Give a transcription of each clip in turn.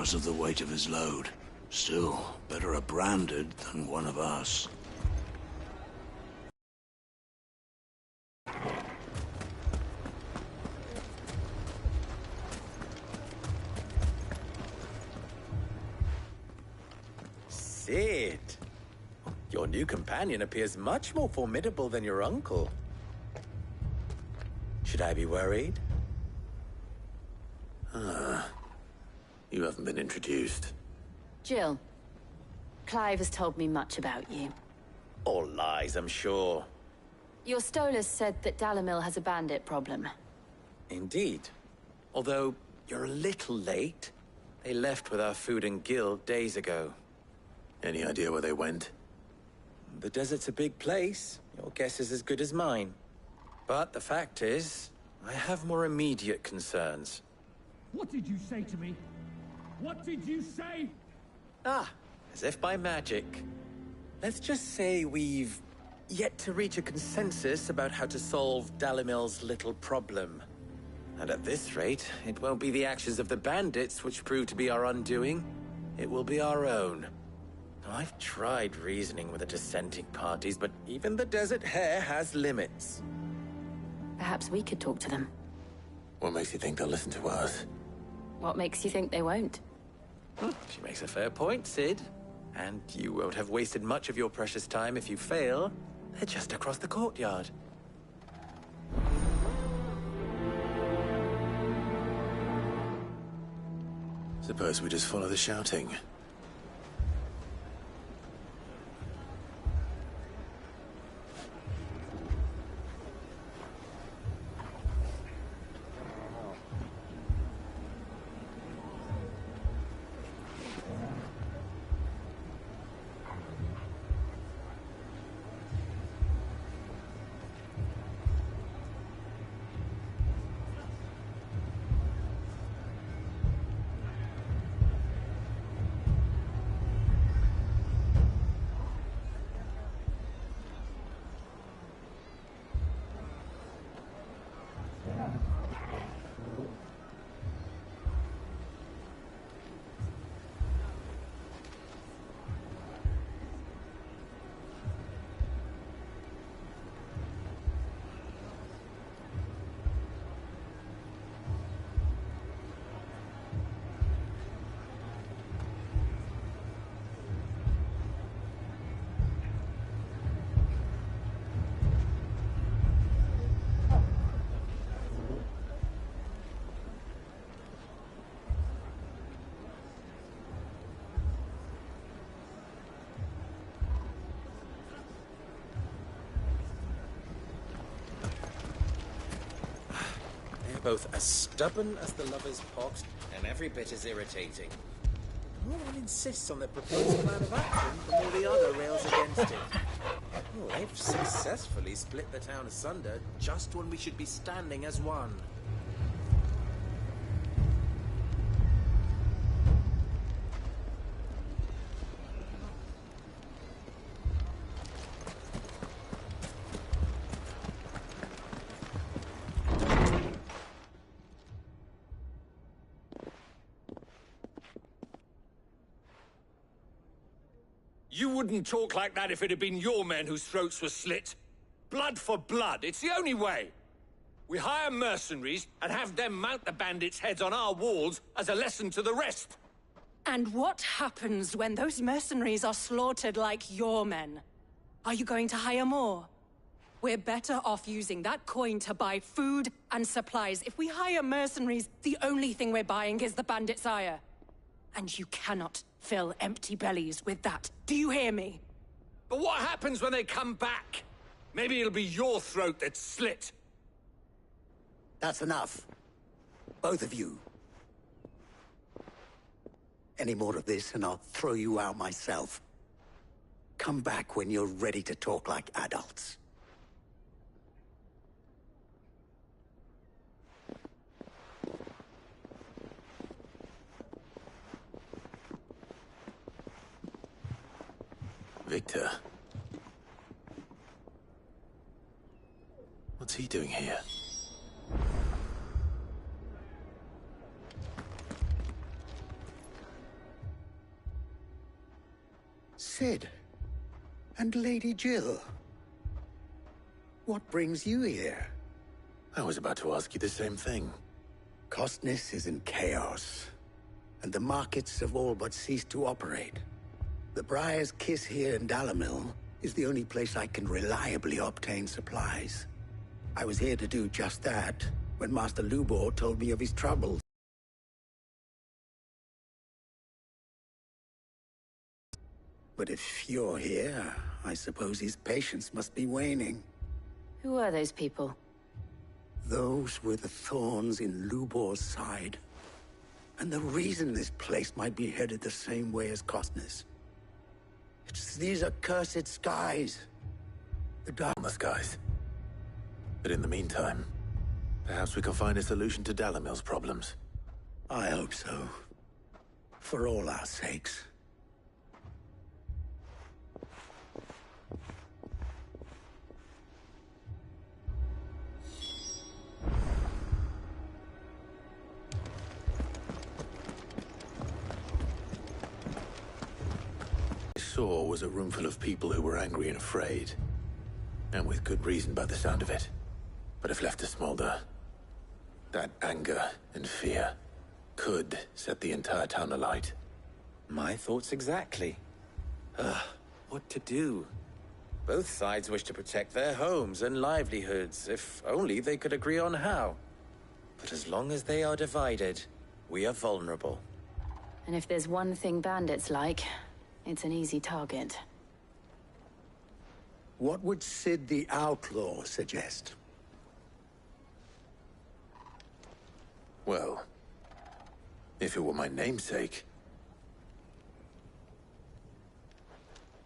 because of the weight of his load. Still, better a branded than one of us. Sid, your new companion appears much more formidable than your uncle. Should I be worried? You haven't been introduced. Jill, Clive has told me much about you. All lies, I'm sure. Your Stolas said that Dalamil has a bandit problem. Indeed. Although, you're a little late. They left with our food and guild days ago. Any idea where they went? The desert's a big place. Your guess is as good as mine. But the fact is, I have more immediate concerns. What did you say to me? What did you say? Ah, as if by magic. Let's just say we've yet to reach a consensus about how to solve Dalamil's little problem. And at this rate, it won't be the actions of the bandits which prove to be our undoing. It will be our own. I've tried reasoning with the dissenting parties, but even the Desert Hare has limits. Perhaps we could talk to them. What makes you think they'll listen to us? What makes you think they won't? She makes a fair point, Sid. And you won't have wasted much of your precious time if you fail. They're just across the courtyard. Suppose we just follow the shouting. Both as stubborn as the lover's pot, and every bit as irritating. The more one insists on their proposed plan of action, the more the other rails against it. Oh, they've successfully split the town asunder just when we should be standing as one. You wouldn't talk like that if it had been your men whose throats were slit. Blood for blood, it's the only way. We hire mercenaries and have them mount the bandits' heads on our walls as a lesson to the rest. And what happens when those mercenaries are slaughtered like your men? Are you going to hire more? We're better off using that coin to buy food and supplies. If we hire mercenaries, the only thing we're buying is the bandits' ire. And you cannot fill empty bellies with that. Do you hear me? But what happens when they come back? Maybe it'll be your throat that's slit. That's enough. Both of you. Any more of this and I'll throw you out myself. Come back when you're ready to talk like adults. Victor. What's he doing here? Sid. And Lady Jill. What brings you here? I was about to ask you the same thing. Costness is in chaos, and the markets have all but ceased to operate. The Briar's Kiss here in Dalimil is the only place I can reliably obtain supplies. I was here to do just that when Master Lubor told me of his troubles. But if you're here, I suppose his patience must be waning. Who are those people? Those were the thorns in Lubor's side. And the reason this place might be headed the same way as Costness. It's these accursed skies. The dark... On the skies. But in the meantime, perhaps we can find a solution to Dalimil's problems. I hope so. For all our sakes. I saw was a room full of people who were angry and afraid. And with good reason by the sound of it. But if left to smolder, that anger and fear could set the entire town alight. My thoughts exactly. What to do? Both sides wish to protect their homes and livelihoods, if only they could agree on how. But as long as they are divided, we are vulnerable. And if there's one thing bandits like, it's an easy target. What would Sid the Outlaw suggest? Well, if it were my namesake,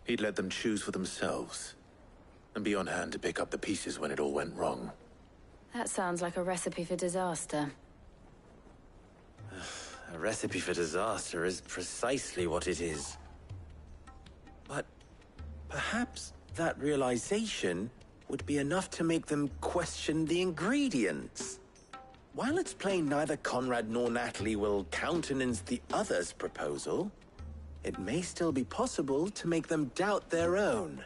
he'd let them choose for themselves and be on hand to pick up the pieces when it all went wrong. That sounds like a recipe for disaster. A recipe for disaster is precisely what it is. But perhaps that realization would be enough to make them question the ingredients. While it's plain neither Conrad nor Natalie will countenance the other's proposal, it may still be possible to make them doubt their own.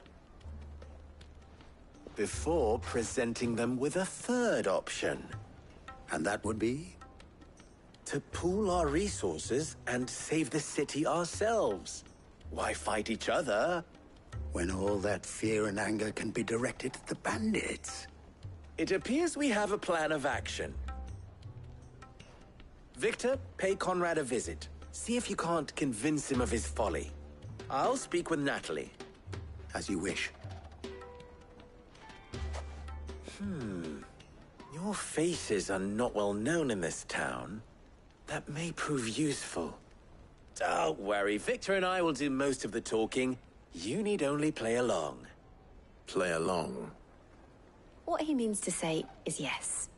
Before presenting them with a third option. And that would be? To pool our resources and save the city ourselves. Why fight each other? When all that fear and anger can be directed at the bandits. It appears we have a plan of action. Victor, pay Conrad a visit. See if you can't convince him of his folly. I'll speak with Natalie. As you wish. Your faces are not well known in this town. That may prove useful. Don't worry, Victor and I will do most of the talking. You need only play along. Play along. What he means to say is yes.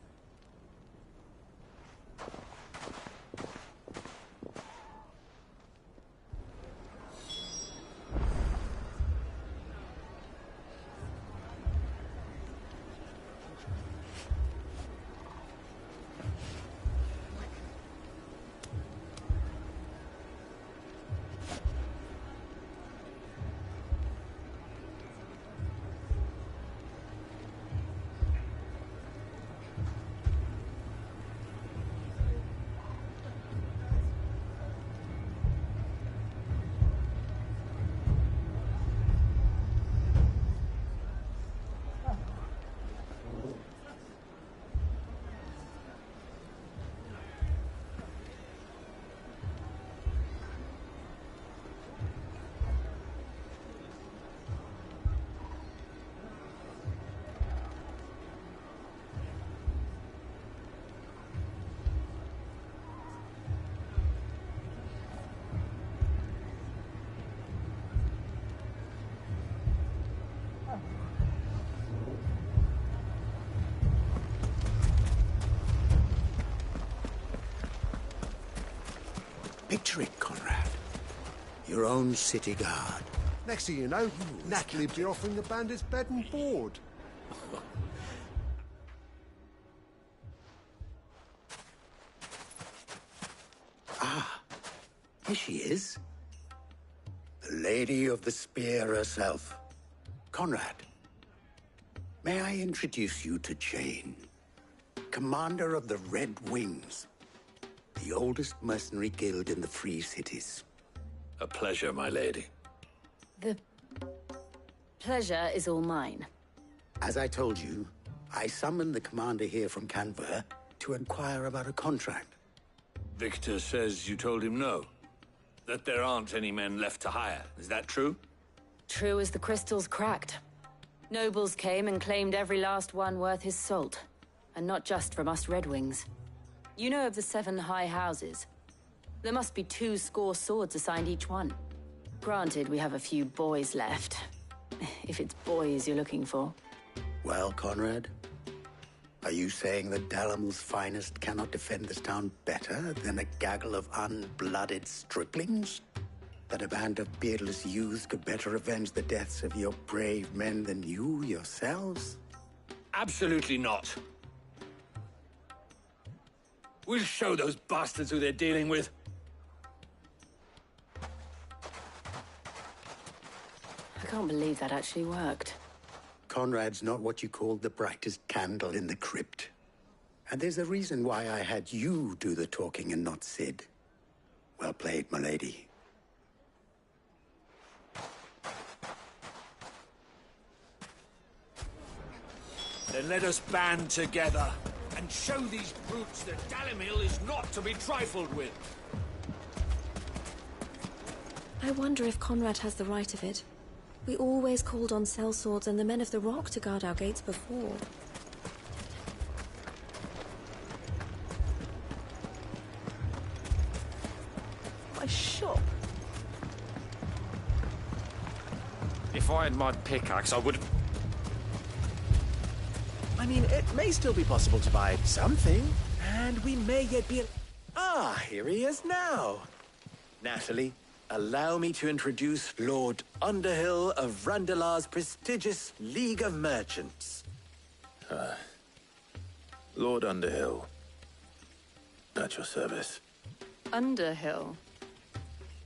Picture it, Conrad. Your own city guard. Next thing you know, Natalie be offering the bandits bed and board. Here she is. The Lady of the Spear herself. Conrad, may I introduce you to Jane, commander of the Red Wings, the oldest mercenary guild in the Free Cities. A pleasure, my lady. The pleasure is all mine. As I told you, I summoned the commander here from Canver to inquire about a contract. Victor says you told him no. That there aren't any men left to hire. Is that true? True as the crystals cracked. Nobles came and claimed every last one worth his salt. And not just from us Red Wings. You know of the 7 high houses. There must be 2 swords assigned each one. Granted, we have a few boys left. If it's boys you're looking for. Well, Conrad, are you saying that Dalamil's finest cannot defend this town better than a gaggle of unblooded striplings? That a band of beardless youths could better avenge the deaths of your brave men than you yourselves? Absolutely not. We'll show those bastards who they're dealing with. I can't believe that actually worked. Conrad's not what you called the brightest candle in the crypt. And there's a reason why I had you do the talking and not Sid. Well played, my lady. Then let us band together and show these brutes that Dalimil is not to be trifled with. I wonder if Conrad has the right of it. We always called on sellswords and the men of the Rock to guard our gates before. My shop. If I had my pickaxe, I would... I mean, it may still be possible to buy something, and we may yet be... Ah, here he is now. Natalie, allow me to introduce Lord Underhill of Randalar's prestigious League of Merchants. Lord Underhill. At your service. Underhill.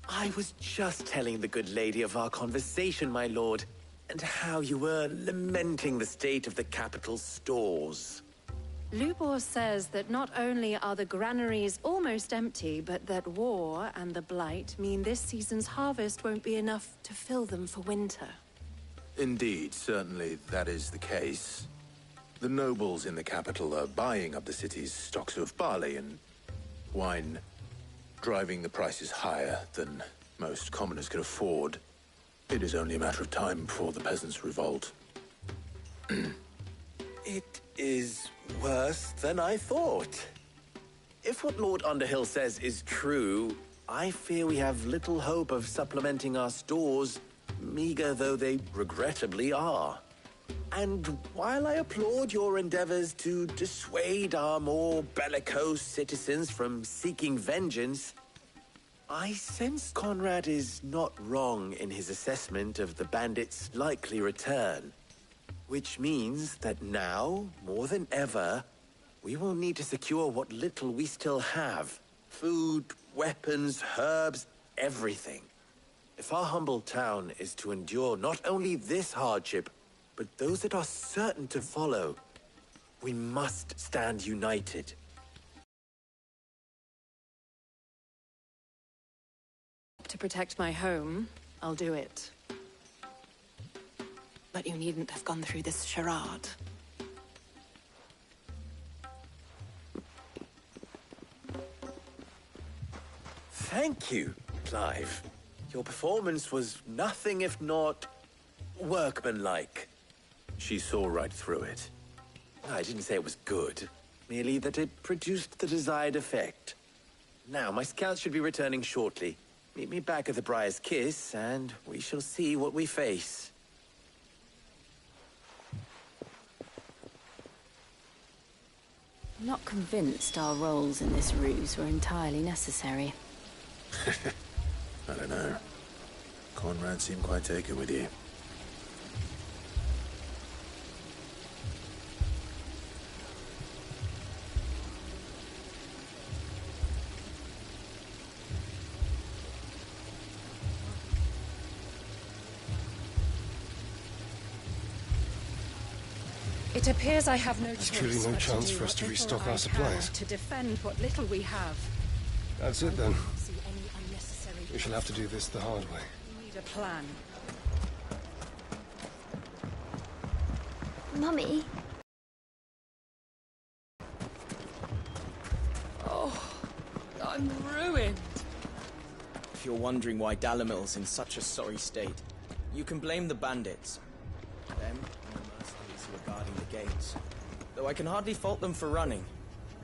I was just telling the good lady of our conversation, my lord, and how you were lamenting the state of the capital's stores. Lubor says that not only are the granaries almost empty, but that war and the Blight mean this season's harvest won't be enough to fill them for winter. Indeed, certainly that is the case. The nobles in the capital are buying up the city's stocks of barley and wine, driving the prices higher than most commoners can afford. It is only a matter of time before the peasants revolt. It is worse than I thought. If what Lord Underhill says is true, I fear we have little hope of supplementing our stores, meager though they regrettably are. And while I applaud your endeavors to dissuade our more bellicose citizens from seeking vengeance, I sense Conrad is not wrong in his assessment of the bandits' likely return. Which means that now, more than ever, we will need to secure what little we still have. Food, weapons, herbs, everything. If our humble town is to endure not only this hardship, but those that are certain to follow, we must stand united. To protect my home, I'll do it. But you needn't have gone through this charade. Thank you, Clive. Your performance was nothing if not workmanlike. She saw right through it. I didn't say it was good, merely that it produced the desired effect. Now, my scouts should be returning shortly. Meet me back at the Briar's Kiss, and we shall see what we face. I'm not convinced our roles in this ruse were entirely necessary. I don't know. Conrad seemed quite taken with you. It appears I have no choice. There's truly no but chance do for us what to little restock I our can supplies. To defend what little we have. That's it then. See any unnecessary. We shall have to do this the hard way. We need a plan. Mummy? Oh, I'm ruined. If you're wondering why Dalimil's in such a sorry state, you can blame the bandits. Them and the mercenaries who are guarding the gates. Though I can hardly fault them for running.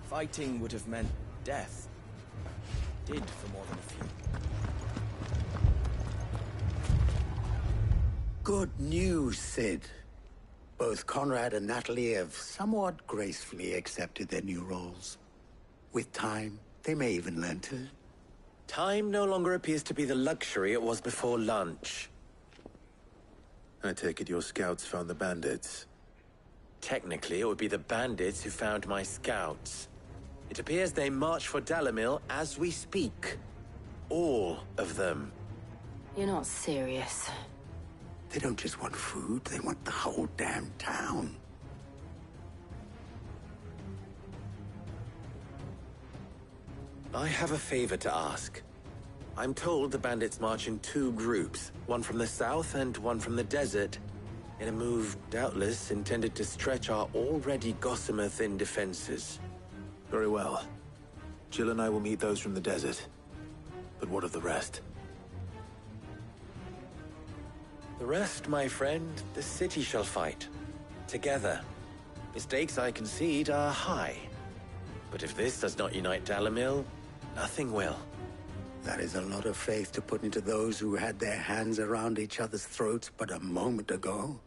Fighting would have meant death. Did for more than a few. Good news, Sid. Both Conrad and Natalie have somewhat gracefully accepted their new roles. With time, they may even learn to... Time no longer appears to be the luxury it was before lunch. I take it your scouts found the bandits. Technically, it would be the bandits who found my scouts. It appears they march for Dalimil as we speak. All of them. You're not serious. They don't just want food, they want the whole damn town. I have a favor to ask. I'm told the bandits march in two groups, one from the south and one from the desert, in a move doubtless intended to stretch our already gossamer-thin defenses. Very well. Jill and I will meet those from the desert. But what of the rest? The rest, my friend, the city shall fight. Together. The stakes, I concede, are high. But if this does not unite Dalimil, nothing will. That is a lot of faith to put into those who had their hands around each other's throats but a moment ago.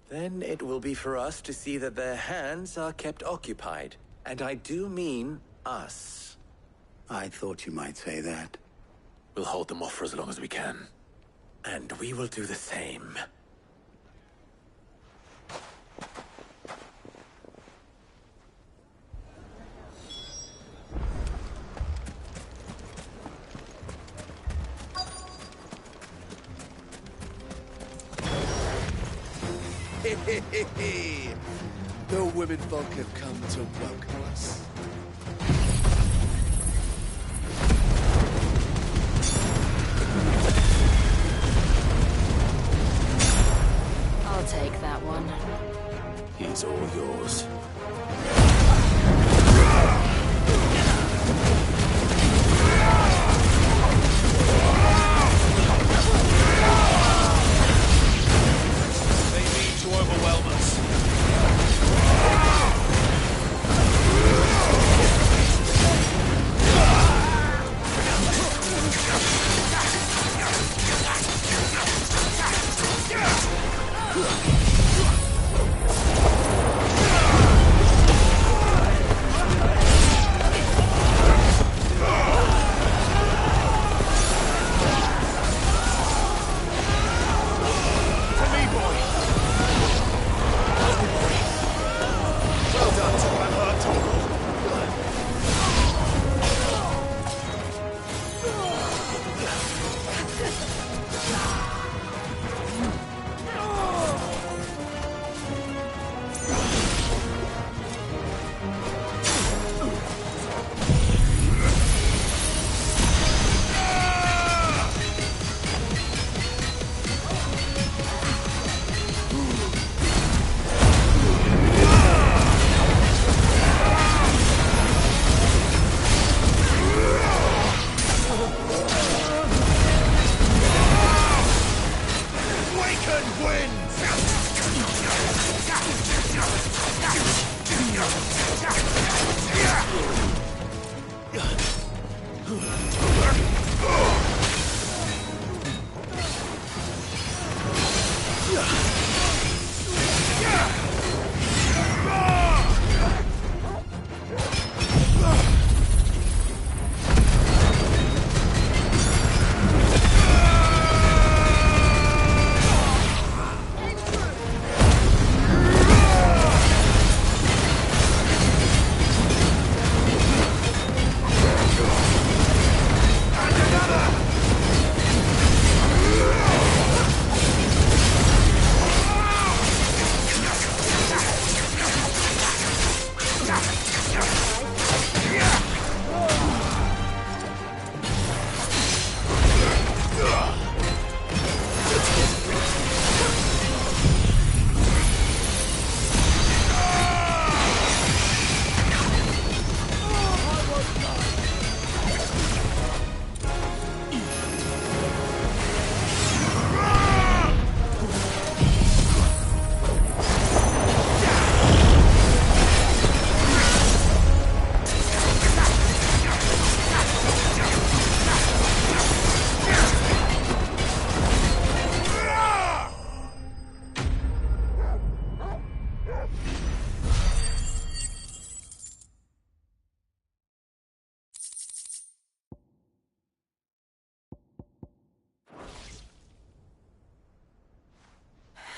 Then it will be for us to see that their hands are kept occupied. And I do mean us. I thought you might say that. We'll hold them off for as long as we can. And we will do the same. The women folk have come to welcome us. I'll take that one. He's all yours. They mean to overwhelm us. And another!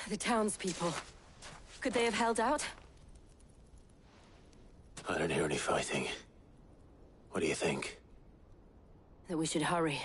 The townspeople. Could they have held out? I don't hear any fighting. What do you think? That we should hurry.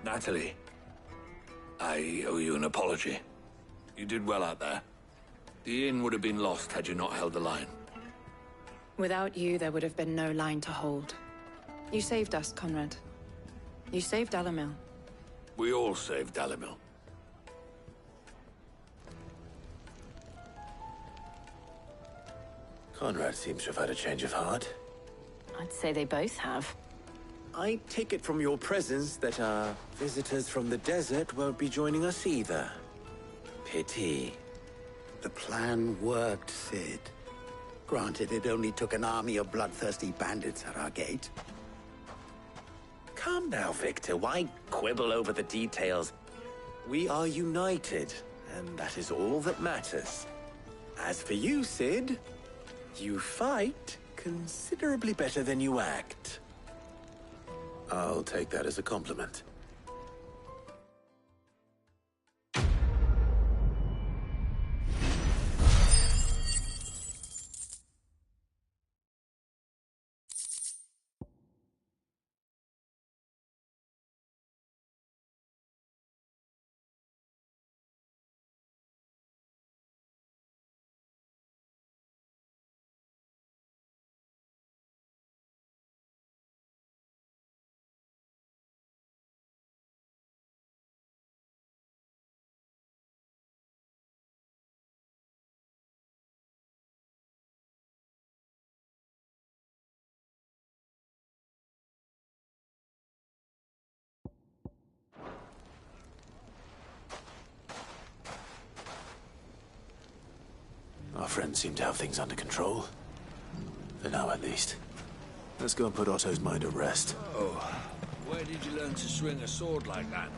Natalie, I owe you an apology. You did well out there. The inn would have been lost had you not held the line. Without you, there would have been no line to hold. You saved us, Conrad. You saved Dalimil. We all saved Dalimil. Conrad seems to have had a change of heart. I'd say they both have. I take it from your presence that our visitors from the desert won't be joining us either. Pity. The plan worked, Sid. Granted, it only took an army of bloodthirsty bandits at our gate. Come now, Victor. Why quibble over the details? We are united, and that is all that matters. As for you, Sid, you fight considerably better than you act. I'll take that as a compliment. Our friends seem to have things under control. For now, at least. Let's go and put Otto's mind at rest. Oh, where did you learn to swing a sword like that?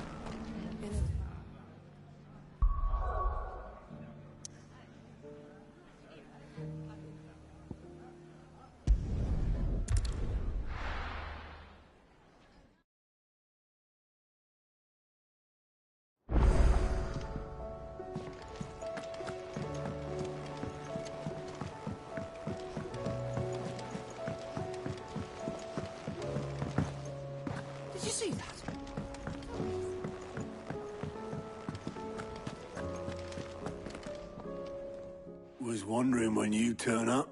Did you see that? Was wondering when you turn up.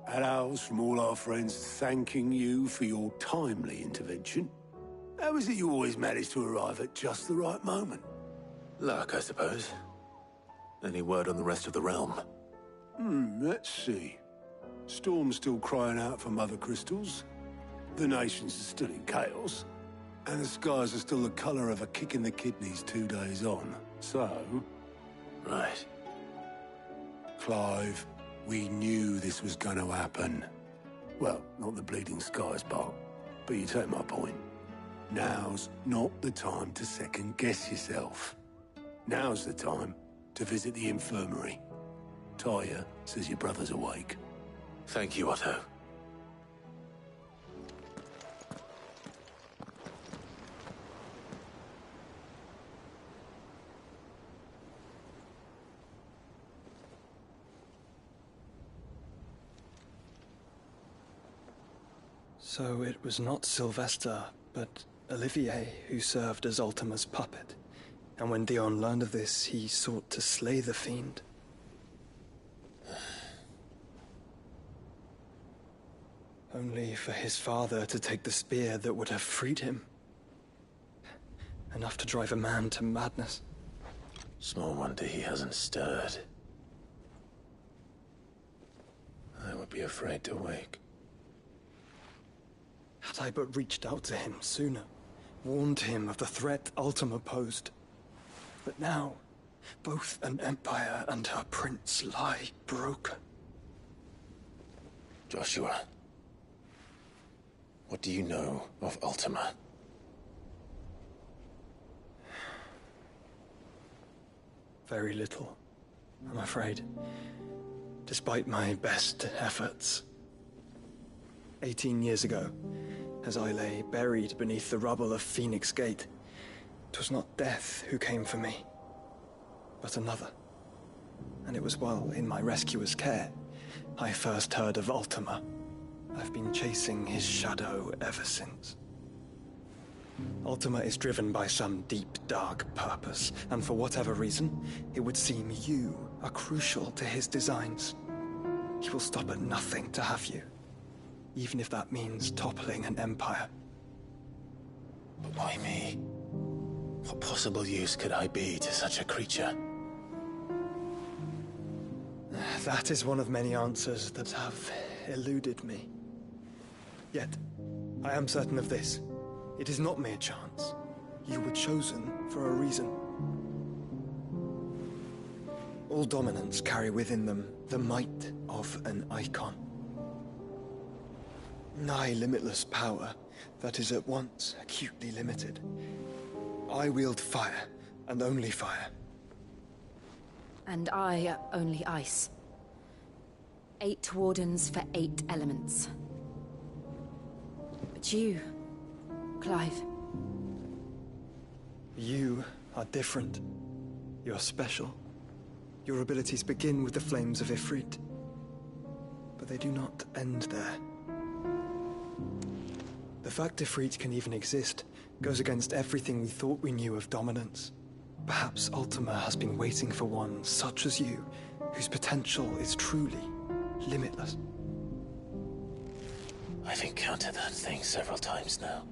Had owls from all our friends thanking you for your timely intervention. How is it you always manage to arrive at just the right moment? Luck, I suppose. Any word on the rest of the realm? Let's see. Storm's still crying out for mother crystals. The nations are still in chaos. And the skies are still the color of a kick in the kidneys 2 days on. So... Right. Clive, we knew this was going to happen. Well, not the bleeding skies part, but you take my point. Now's not the time to second-guess yourself. Now's the time to visit the infirmary. Talia says your brother's awake. Thank you, Otto. So it was not Sylvester, but Olivier who served as Ultima's puppet. And when Dion learned of this, he sought to slay the fiend. Only for his father to take the spear that would have freed him. Enough to drive a man to madness. Small wonder he hasn't stirred. I would be afraid to wake. Had I but reached out to him sooner, warned him of the threat Ultima posed. But now, both an empire and her prince lie broken. Joshua, what do you know of Ultima? Very little, I'm afraid. Despite my best efforts. 18 years ago, as I lay buried beneath the rubble of Phoenix Gate, 'twas not death who came for me, but another. And it was while in my rescuer's care I first heard of Ultima. I've been chasing his shadow ever since. Ultima is driven by some deep, dark purpose, and for whatever reason, it would seem you are crucial to his designs. He will stop at nothing to have you, even if that means toppling an empire. But why me? What possible use could I be to such a creature? That is one of many answers that have eluded me. Yet, I am certain of this. It is not mere chance. You were chosen for a reason. All dominants carry within them the might of an icon. Nigh limitless power that is at once acutely limited. I wield fire, and only fire. And I only ice. 8 wardens for 8 elements. But you, Clive. You are different. You're special. Your abilities begin with the flames of Ifrit. But they do not end there. The fact Ifrit can even exist goes against everything we thought we knew of dominance. Perhaps Ultima has been waiting for one such as you, whose potential is truly limitless. I've encountered that thing several times now.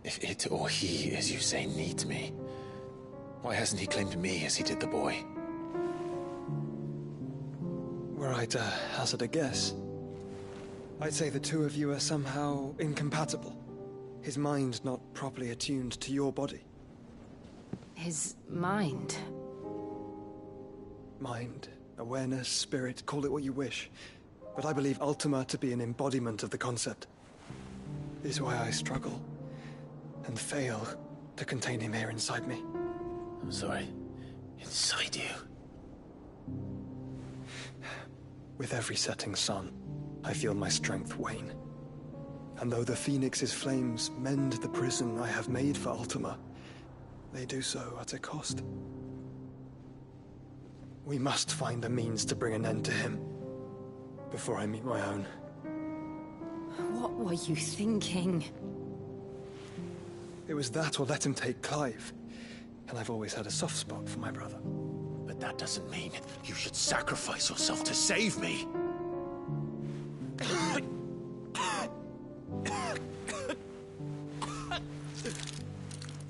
If it or he, as you say, needs me, why hasn't he claimed me as he did the boy? Were I to hazard a guess, I'd say the two of you are somehow incompatible. His mind not properly attuned to your body. His mind? Mind, awareness, spirit, call it what you wish. But I believe Ultima to be an embodiment of the concept. This is why I struggle and fail to contain him here inside me. I'm sorry. Inside you? With every setting sun, I feel my strength wane. And though the Phoenix's flames mend the prison I have made for Ultima, they do so at a cost. We must find a means to bring an end to him before I meet my own. What were you thinking? It was that or let him take Clive. And I've always had a soft spot for my brother. But that doesn't mean you should sacrifice yourself to save me.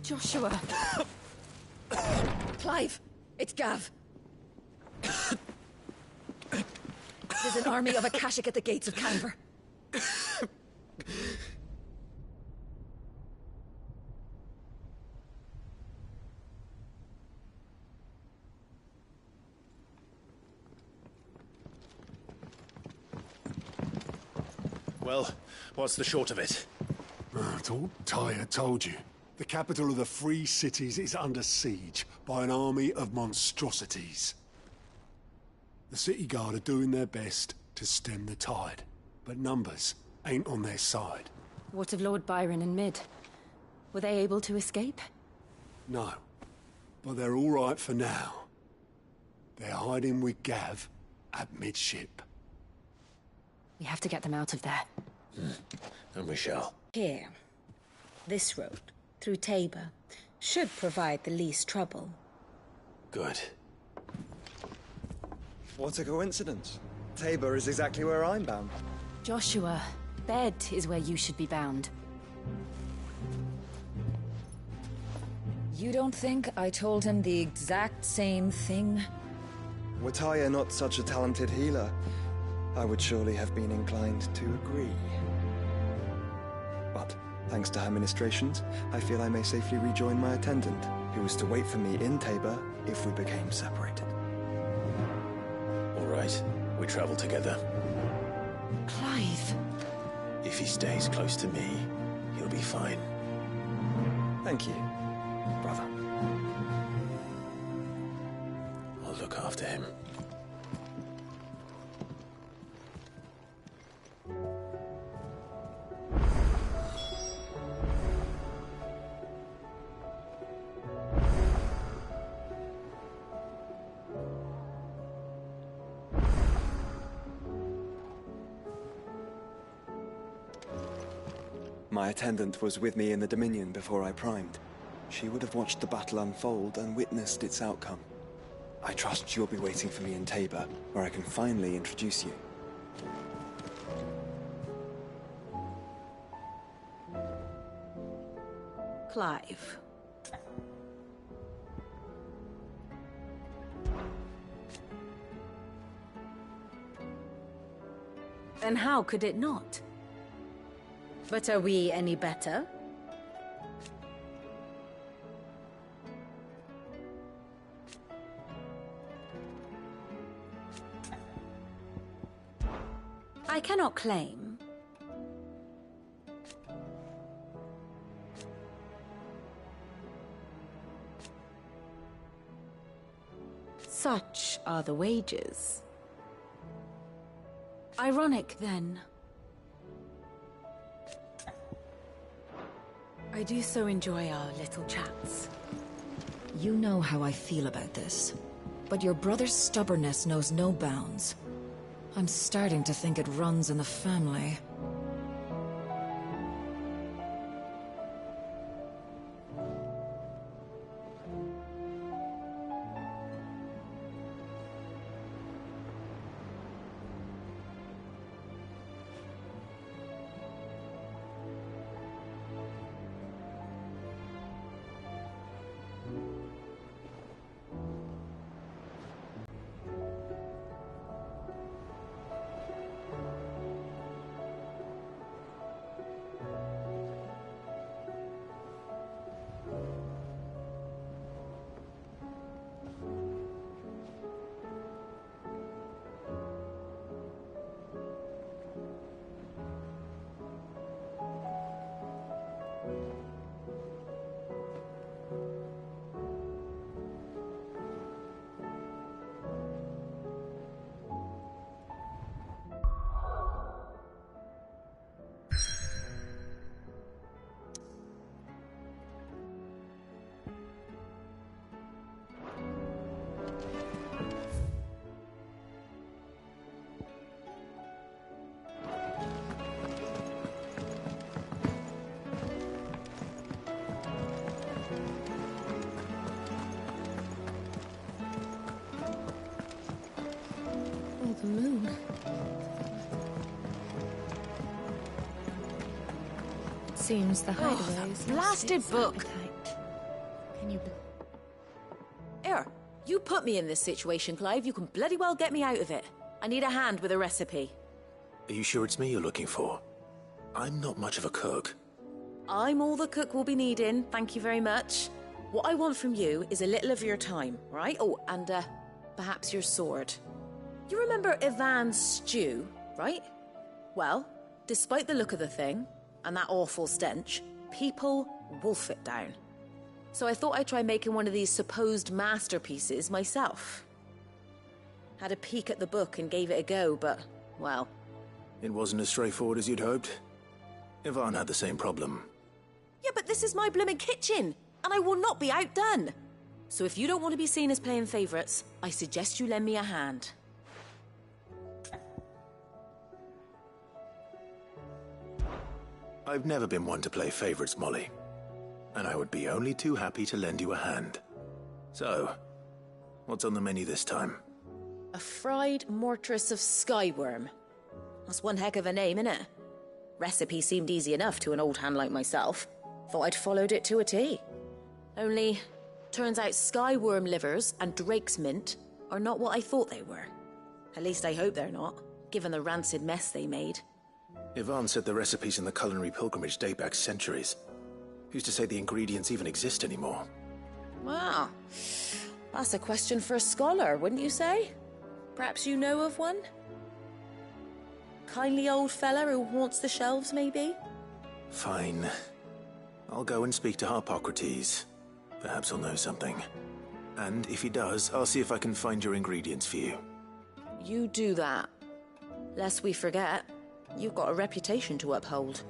Joshua. Clive, it's Gav. There's an army of Akashic at the gates of Canver. Well, what's the short of it? It's all Tyre told you. The capital of the Free Cities is under siege by an army of monstrosities. The city guard are doing their best to stem the tide, but numbers ain't on their side. What of Lord Byron and Mid? Were they able to escape? No, but they're all right for now. They're hiding with Gav at midship. We have to get them out of there. And we shall. Here. This road, through Tabor, should provide the least trouble. Good. What a coincidence. Tabor is exactly where I'm bound. Joshua, bed is where you should be bound. You don't think I told him the exact same thing? Were Tyre not such a talented healer, I would surely have been inclined to agree. But, thanks to her ministrations, I feel I may safely rejoin my attendant, who was to wait for me in Tabor if we became separated. All right, we travel together. Clive. If he stays close to me, he'll be fine. Thank you, brother. I'll look after him. My attendant was with me in the Dominion before I primed. She would have watched the battle unfold and witnessed its outcome. I trust you'll be waiting for me in Tabor, where I can finally introduce you. Clive. Then how could it not? But are we any better? I cannot claim. Such are the wages. Ironic, then. I do so enjoy our little chats. You know how I feel about this, but your brother's stubbornness knows no bounds. I'm starting to think it runs in the family. The moon. Seems the hideaway is blasted book. Can you... Here, you put me in this situation, Clive. You can bloody well get me out of it. I need a hand with a recipe. Are you sure it's me you're looking for? I'm not much of a cook. I'm all the cook will be needing, thank you very much. What I want from you is a little of your time, right? Oh, and perhaps your sword. You remember Ivan's stew, right? Well, despite the look of the thing, and that awful stench, people wolf it down. So I thought I'd try making one of these supposed masterpieces myself. Had a peek at the book and gave it a go, but, well... It wasn't as straightforward as you'd hoped. Ivan had the same problem. Yeah, but this is my blimmin' kitchen, and I will not be outdone. So if you don't want to be seen as playing favourites, I suggest you lend me a hand. I've never been one to play favorites, Molly. And I would be only too happy to lend you a hand. So, what's on the menu this time? A fried mortress of skyworm. That's one heck of a name, innit? Recipe seemed easy enough to an old hand like myself. Thought I'd followed it to a T. Only, turns out skyworm livers and drake's mint are not what I thought they were. At least I hope they're not, given the rancid mess they made. Ivan said the recipes in the culinary pilgrimage date back centuries. Who's to say the ingredients even exist anymore? Wow. That's a question for a scholar, wouldn't you say? Perhaps you know of one? kindly old fella who haunts the shelves, maybe? Fine. I'll go and speak to Harpocrates. Perhaps he'll know something. And if he does, I'll see if I can find your ingredients for you. You do that. Lest we forget, you've got a reputation to uphold.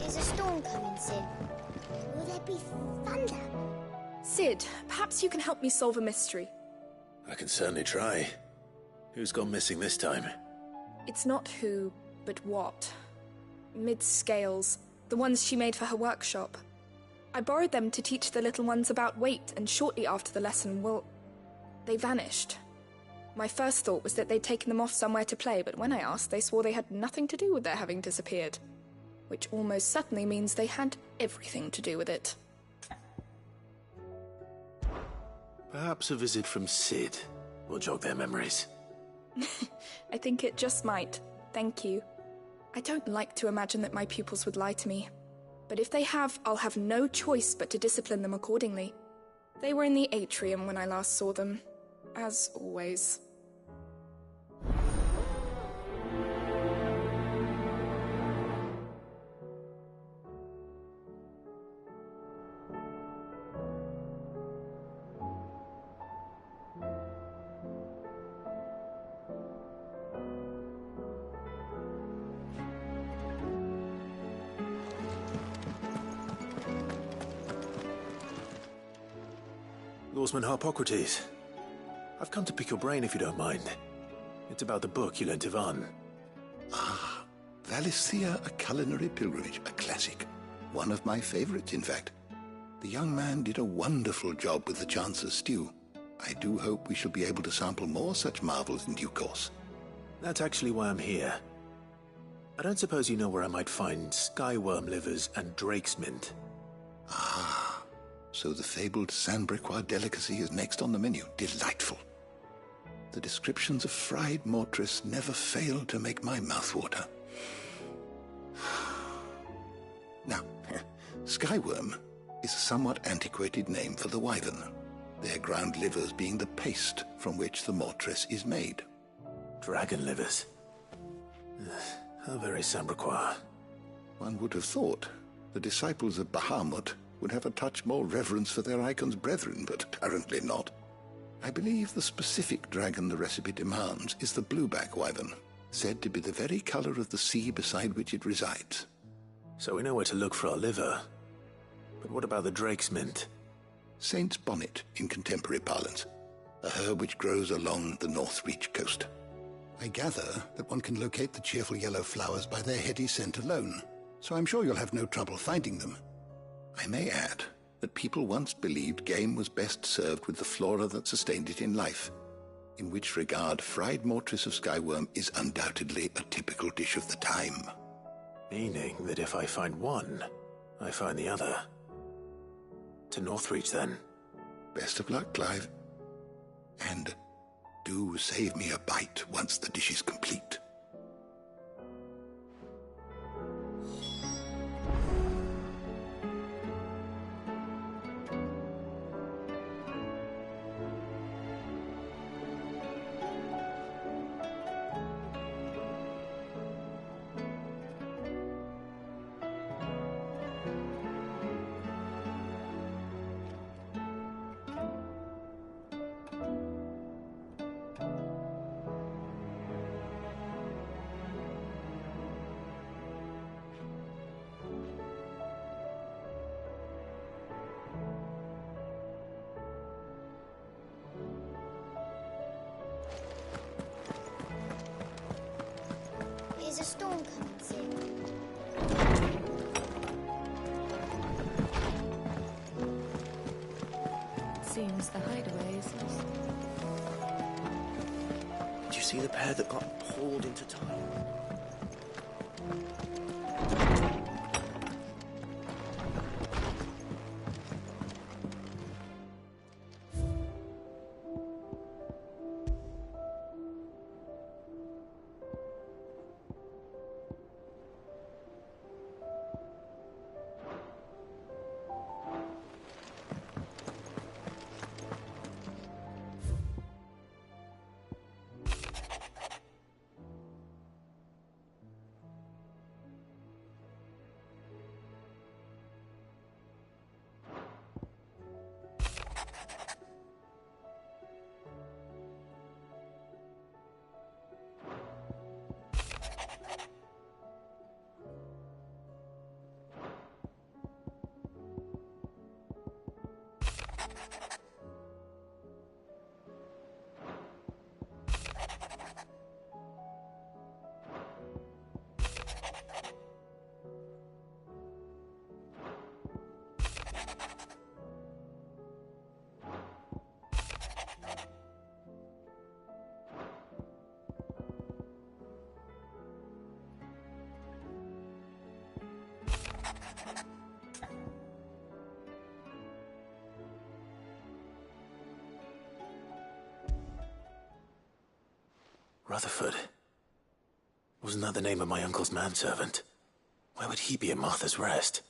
Is a storm coming, Sid? Will there be thunder? Sid, perhaps you can help me solve a mystery. I can certainly try. Who's gone missing this time? It's not who, but what. Mid's scales, the ones she made for her workshop. I borrowed them to teach the little ones about weight, and shortly after the lesson, well, they vanished. My first thought was that they'd taken them off somewhere to play, but when I asked, they swore they had nothing to do with their having disappeared. Which almost certainly means they had everything to do with it. Perhaps a visit from Sid will jog their memories. I think it just might. Thank you. I don't like to imagine that my pupils would lie to me. But if they have, I'll have no choice but to discipline them accordingly. They were in the atrium when I last saw them. As always. Lawsman Harpocrates. I've come to pick your brain if you don't mind. It's about the book you lent Ivan. Ah, Valisthea, A Culinary Pilgrimage, a classic. One of my favorites, in fact. The young man did a wonderful job with the Chance's stew. I do hope we shall be able to sample more such marvels in due course. That's actually why I'm here. I don't suppose you know where I might find skyworm livers and drake's mint. Ah, so the fabled Sandbrequois delicacy is next on the menu. Delightful. The descriptions of fried mortress never fail to make my mouth water. Now, skyworm is a somewhat antiquated name for the wyvern, their ground livers being the paste from which the mortress is made. Dragon livers? How very Sandbrequois. One would have thought the disciples of Bahamut would have a touch more reverence for their icon's brethren, but apparently not. I believe the specific dragon the recipe demands is the blueback wyvern, said to be the very color of the sea beside which it resides. So we know where to look for our liver. But what about the drake's mint? Saint's bonnet in contemporary parlance, a herb which grows along the North Reach coast. I gather that one can locate the cheerful yellow flowers by their heady scent alone, so I'm sure you'll have no trouble finding them. I may add that people once believed game was best served with the flora that sustained it in life, in which regard fried mortress of skyworm is undoubtedly a typical dish of the time. Meaning that if I find one, I find the other. To Northreach, then. Best of luck, Clive. And do save me a bite once the dish is complete. Is a storm coming, Sid? Seems the hideaway is... Did you see the pair that got pulled into time? Rutherford. Wasn't that the name of my uncle's manservant? Where would he be at Martha's Rest?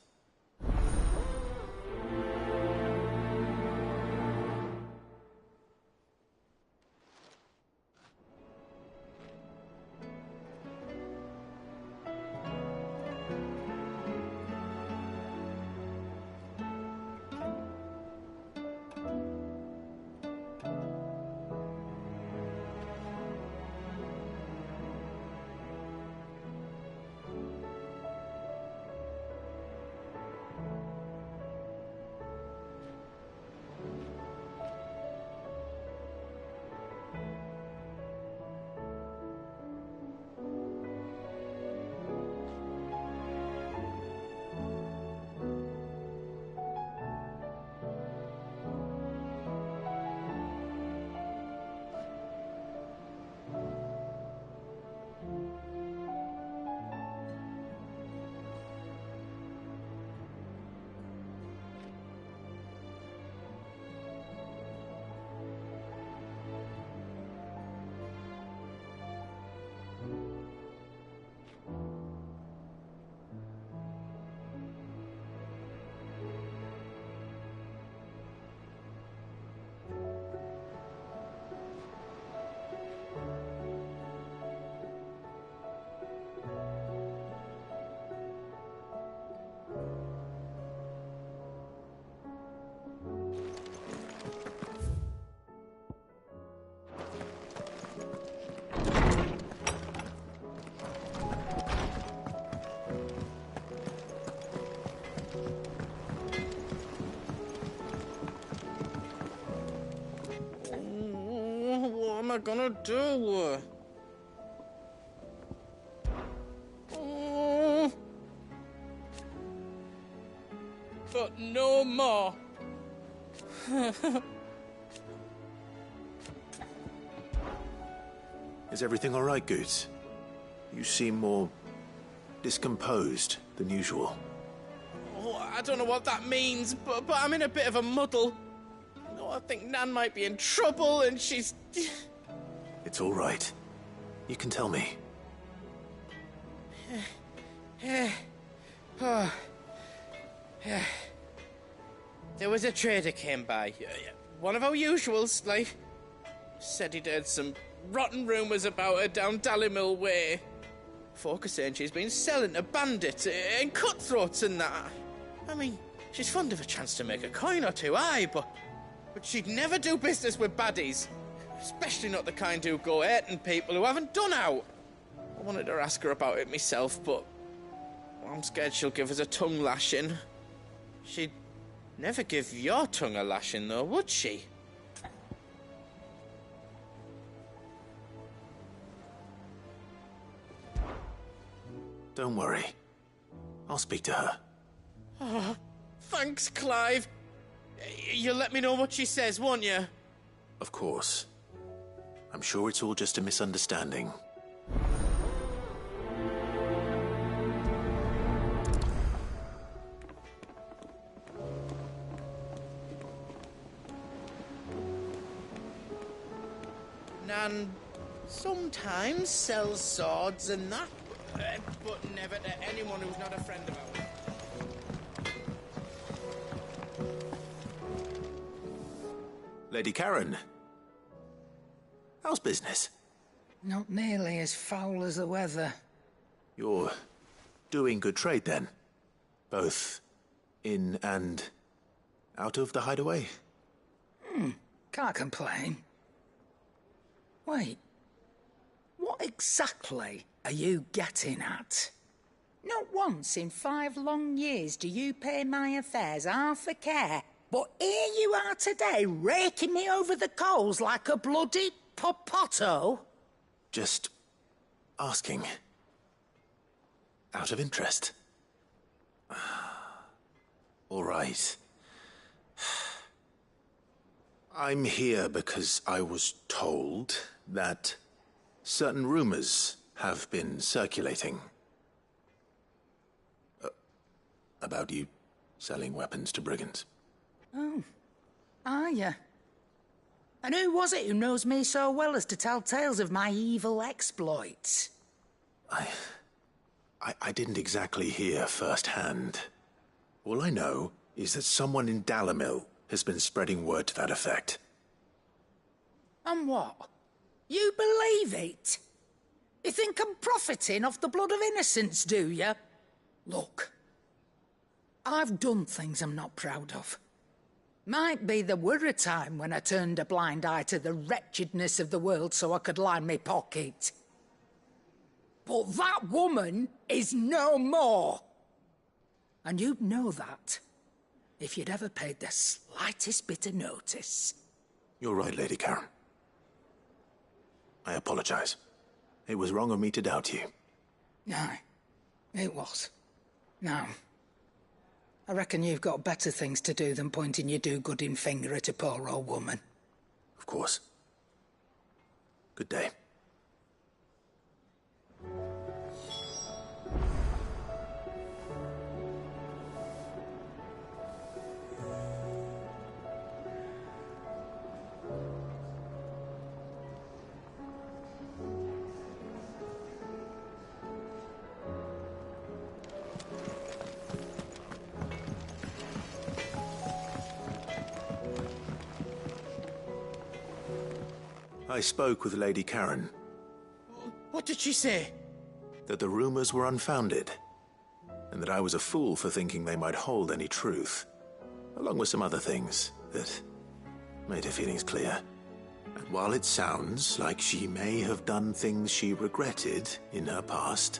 What am I gonna do? Oh. But no more. Is everything all right, Goots? You seem more discomposed than usual. Oh, I don't know what that means, but I'm in a bit of a muddle. Oh, I think Nan might be in trouble, and she's... It's all right. You can tell me. Oh. There was a trader came by. One of our usuals, like... Said he'd heard some rotten rumours about her down Dallimil Way. Folk are saying she's been selling to bandits and cutthroats and that. I mean, she's fond of a chance to make a coin or two, aye, but she'd never do business with baddies. Especially not the kind who go hurting people who haven't done out. I wanted to ask her about it myself, but I'm scared she'll give us a tongue lashing. She'd never give your tongue a lashing, though, would she? Don't worry. I'll speak to her. Oh, thanks, Clive. You'll let me know what she says, won't you? Of course. I'm sure it's all just a misunderstanding. Nan sometimes sells swords and that, but never to anyone who's not a friend of ours. Lady Karen. How's business? Not nearly as foul as the weather. You're doing good trade, then? Both in and out of the hideaway? Can't complain. Wait. What exactly are you getting at? Not once in 5 long years do you pay my affairs half a care, but here you are today, raking me over the coals like a bloody popoto? Just asking. Out of interest. All right. I'm here because I was told that certain rumors have been circulating. About you selling weapons to brigands. Oh, are you? And who was it who knows me so well as to tell tales of my evil exploits? I didn't exactly hear firsthand. All I know is that someone in Dalimil has been spreading word to that effect. And what? You believe it? You think I'm profiting off the blood of innocents, do you? Look, I've done things I'm not proud of. Might be there were a time when I turned a blind eye to the wretchedness of the world so I could line my pocket. But that woman is no more. And you'd know that if you'd ever paid the slightest bit of notice. You're right, Lady Karen. I apologize. It was wrong of me to doubt you. No, it was. Now, I reckon you've got better things to do than pointing your do-gooding finger at a poor old woman. Of course. Good day. I spoke with Lady Karen. What did she say? That the rumors were unfounded, and that I was a fool for thinking they might hold any truth, along with some other things that made her feelings clear. And while it sounds like she may have done things she regretted in her past,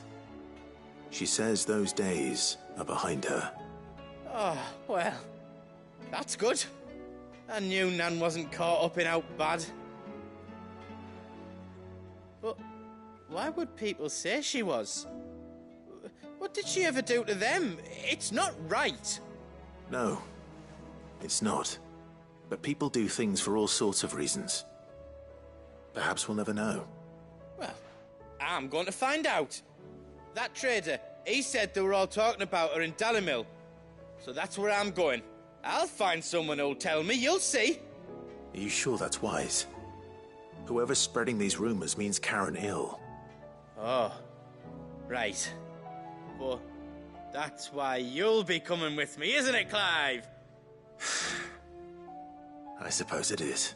she says those days are behind her. Oh, well, that's good. I knew Nan wasn't caught up in out bad. But why would people say she was? What did she ever do to them? It's not right. No, it's not. But people do things for all sorts of reasons. Perhaps we'll never know. Well, I'm going to find out. That trader, he said they were all talking about her in Dalimil. So that's where I'm going. I'll find someone who'll tell me, you'll see. Are you sure that's wise? Whoever's spreading these rumors means Karen ill. Oh, right. But that's why you'll be coming with me, isn't it, Clive? I suppose it is.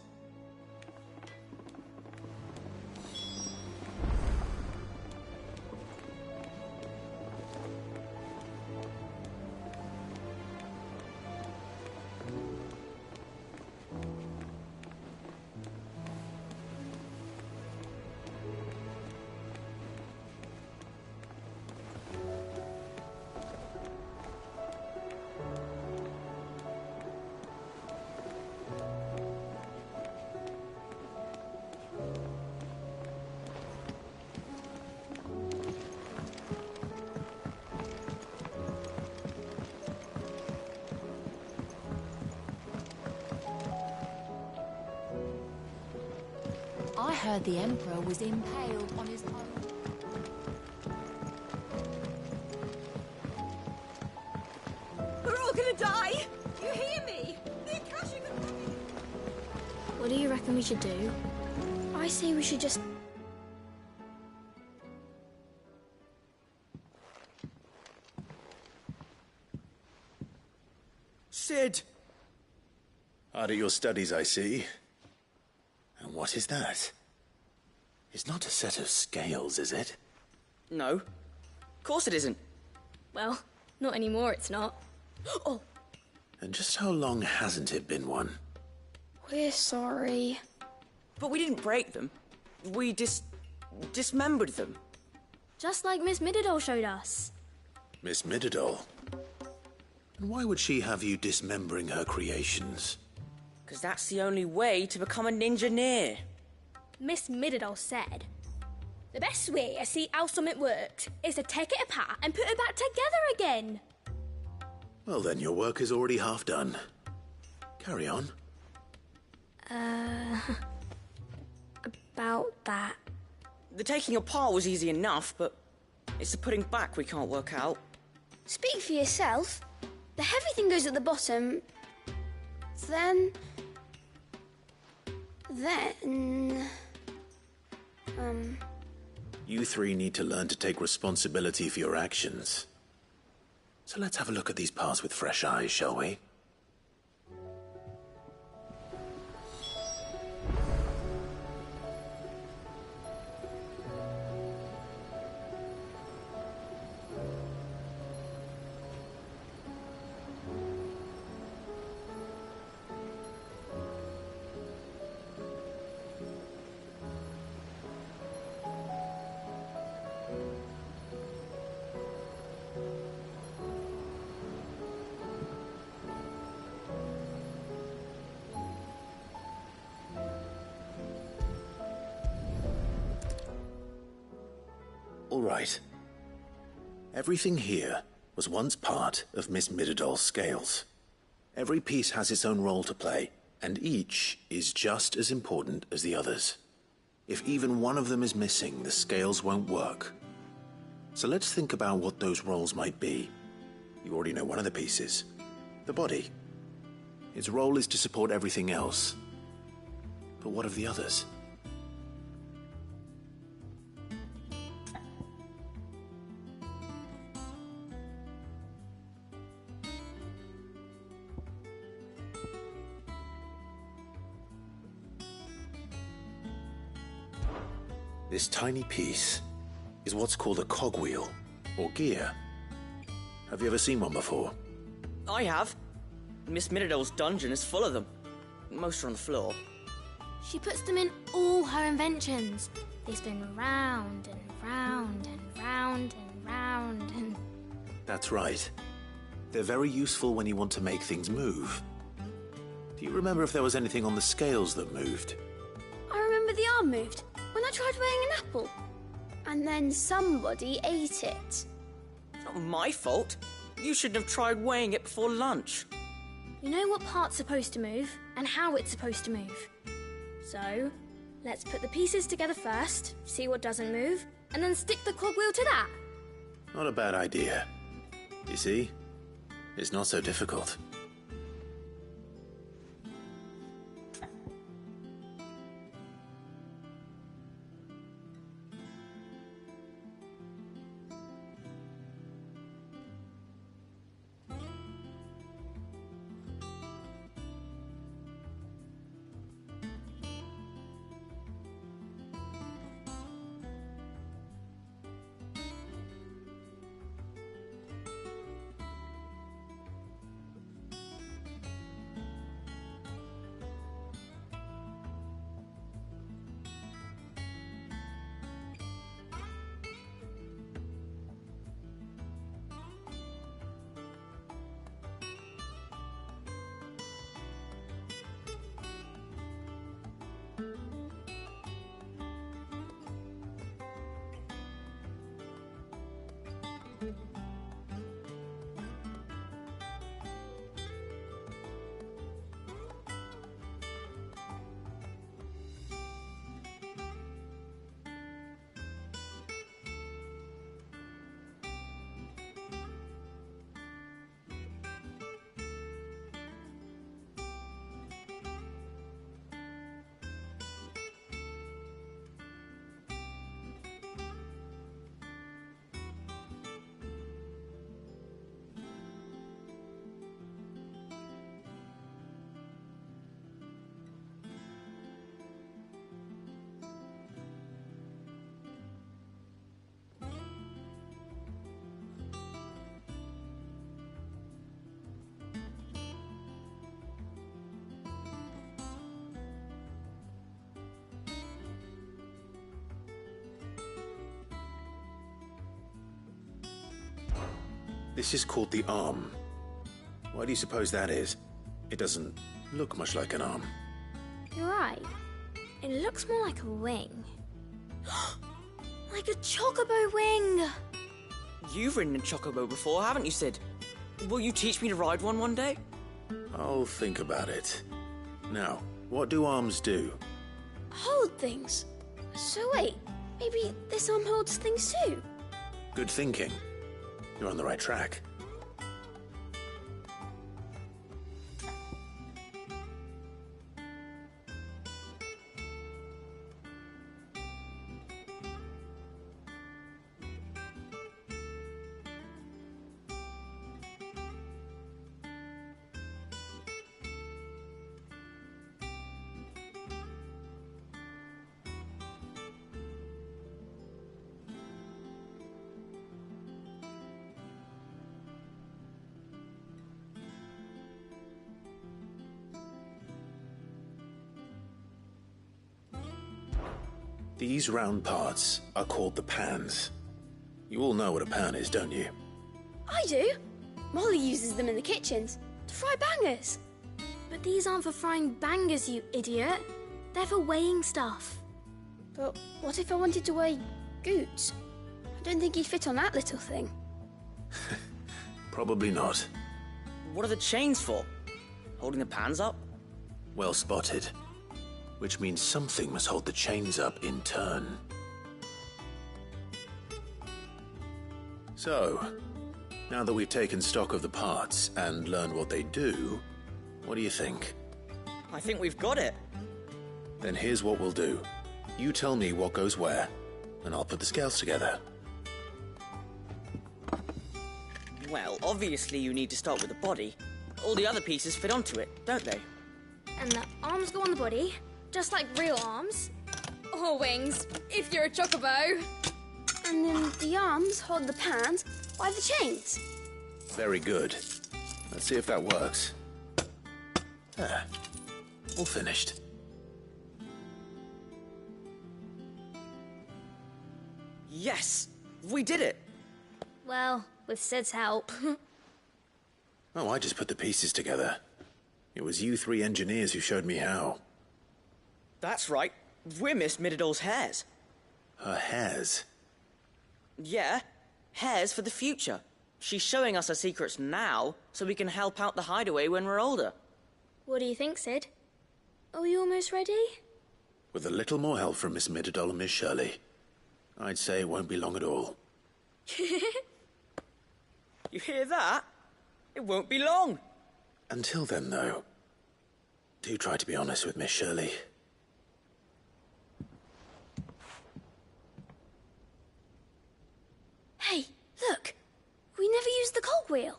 I heard the Emperor was impaled on his own. We're all gonna die! You hear me? They're crashing the... What do you reckon we should do? I say we should just... Sid! Hard at your studies, I see. And what is that? It's not a set of scales, is it? No. Of course it isn't. Well, not anymore, it's not. Oh! And just how long hasn't it been one? We're sorry. But we didn't break them. We dismembered them. Just like Miss Mididol showed us. Miss Mididol? And why would she have you dismembering her creations? Because that's the only way to become a ninja-neer. Miss Mididol said, the best way to see how something works is to take it apart and put it back together again. Well then, your work is already half done. Carry on. About that. The taking apart was easy enough, but it's the putting back we can't work out. Speak for yourself. The heavy thing goes at the bottom. Then... You three need to learn to take responsibility for your actions. So let's have a look at these paths with fresh eyes, shall we? All right. Everything here was once part of Miss Midadol's scales. Every piece has its own role to play, and each is just as important as the others. If even one of them is missing, the scales won't work. So let's think about what those roles might be. You already know one of the pieces. The body. Its role is to support everything else. But what of the others? This tiny piece is what's called a cogwheel, or gear. Have you ever seen one before? I have. Miss Midadol's dungeon is full of them. Most are on the floor. She puts them in all her inventions. They spin round and round and round and round and... That's right. They're very useful when you want to make things move. Do you remember if there was anything on the scales that moved? I remember the arm moved when I tried weighing an apple. And then somebody ate it. It's not my fault. You shouldn't have tried weighing it before lunch. You know what part's supposed to move and how it's supposed to move. So, let's put the pieces together first, see what doesn't move, and then stick the cogwheel to that. Not a bad idea. You see? It's not so difficult. This is called the arm. Why do you suppose that is? It doesn't look much like an arm. You're right. It looks more like a wing. Like a chocobo wing! You've ridden a chocobo before, haven't you, Sid? Will you teach me to ride one day? I'll think about it. Now, what do arms do? Hold things. So wait, maybe this arm holds things too? Good thinking. You're on the right track. These round parts are called the pans. You all know what a pan is, don't you? I do. Molly uses them in the kitchens to fry bangers. But these aren't for frying bangers, you idiot. They're for weighing stuff. But what if I wanted to weigh Goots? I don't think he'd fit on that little thing. Probably not. What are the chains for? Holding the pans up? Well spotted. Which means something must hold the chains up in turn. So, now that we've taken stock of the parts and learned what they do, what do you think? I think we've got it. Then here's what we'll do. You tell me what goes where, and I'll put the scales together. Well, obviously you need to start with the body. All the other pieces fit onto it, don't they? And the arms go on the body, just like real arms. Or wings, if you're a chocobo. And then the arms hold the pans by the chains. Very good. Let's see if that works. Ah, all finished. Yes! We did it! Well, with Sid's help. Oh, I just put the pieces together. It was you three engineers who showed me how. That's right. We're Miss Mididol's hairs. Her hairs? Yeah, hairs for the future. She's showing us her secrets now, so we can help out the hideaway when we're older. What do you think, Sid? Are we almost ready? With a little more help from Miss Mididol and Miss Shirley, I'd say it won't be long at all. You hear that? It won't be long. Until then, though, do try to be honest with Miss Shirley. Hey, look! We never used the cogwheel.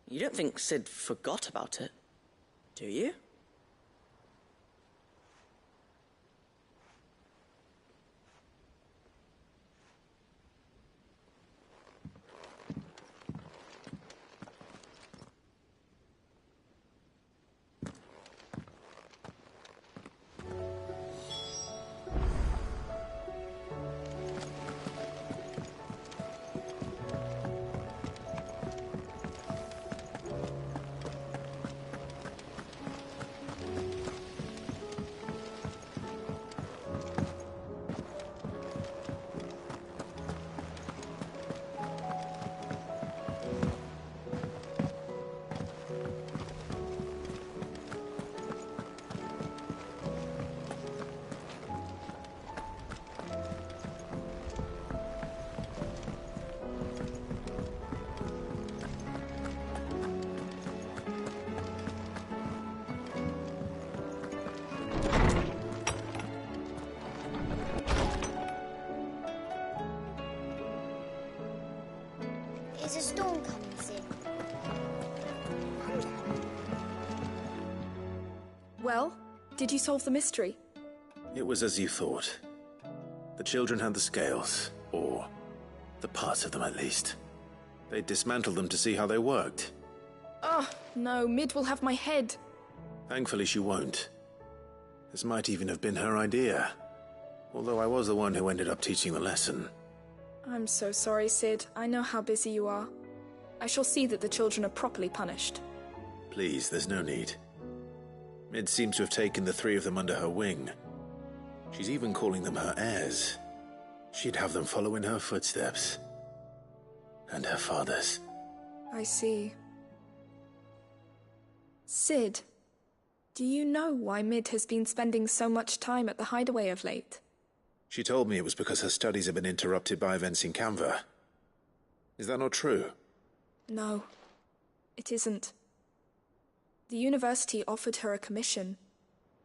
You don't think Sid forgot about it, do you? Is a storm coming, Sid? Well, did you solve the mystery? It was as you thought. The children had the scales, or the parts of them at least. They dismantled them to see how they worked. Oh, no, Mid will have my head. Thankfully she won't. This might even have been her idea. Although I was the one who ended up teaching the lesson. I'm so sorry, Sid. I know how busy you are. I shall see that the children are properly punished. Please, there's no need. Mid seems to have taken the three of them under her wing. She's even calling them her heirs. She'd have them follow in her footsteps. And her father's. I see. Sid, do you know why Mid has been spending so much time at the hideaway of late? She told me it was because her studies have been interrupted by events in Canva. Is that not true? No, it isn't. The university offered her a commission.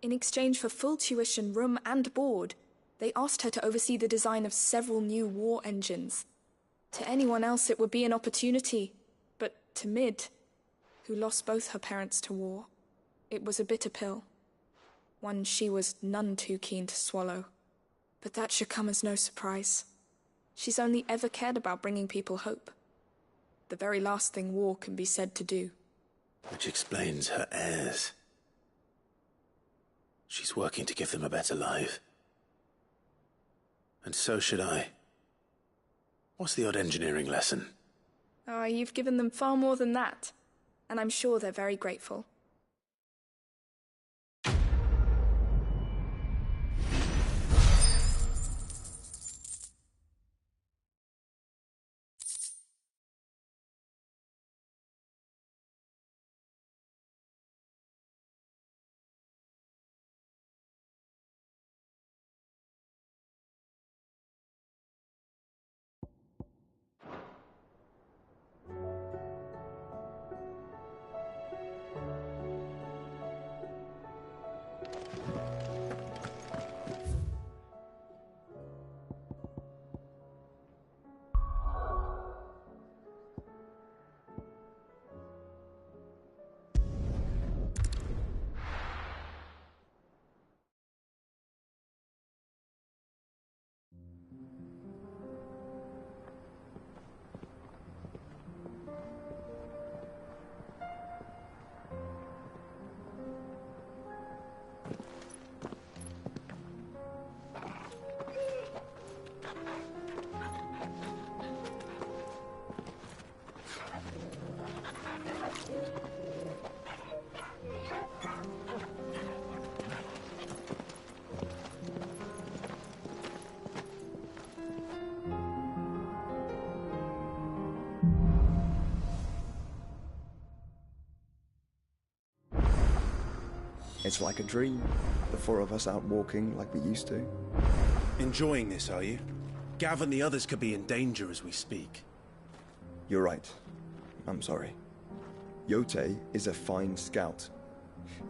In exchange for full tuition, room and board, they asked her to oversee the design of several new war engines. To anyone else it would be an opportunity, but to Mid, who lost both her parents to war, it was a bitter pill. One she was none too keen to swallow. But that should come as no surprise. She's only ever cared about bringing people hope. The very last thing war can be said to do. Which explains her heirs. She's working to give them a better life. And so should I. What's the odd engineering lesson? Oh, you've given them far more than that. And I'm sure they're very grateful. It's like a dream. The four of us out walking like we used to. Enjoying this, are you? Gav and the others could be in danger as we speak. You're right. I'm sorry. Yote is a fine scout.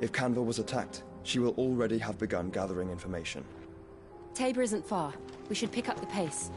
If Canville was attacked, she will already have begun gathering information. Tabor isn't far. We should pick up the pace.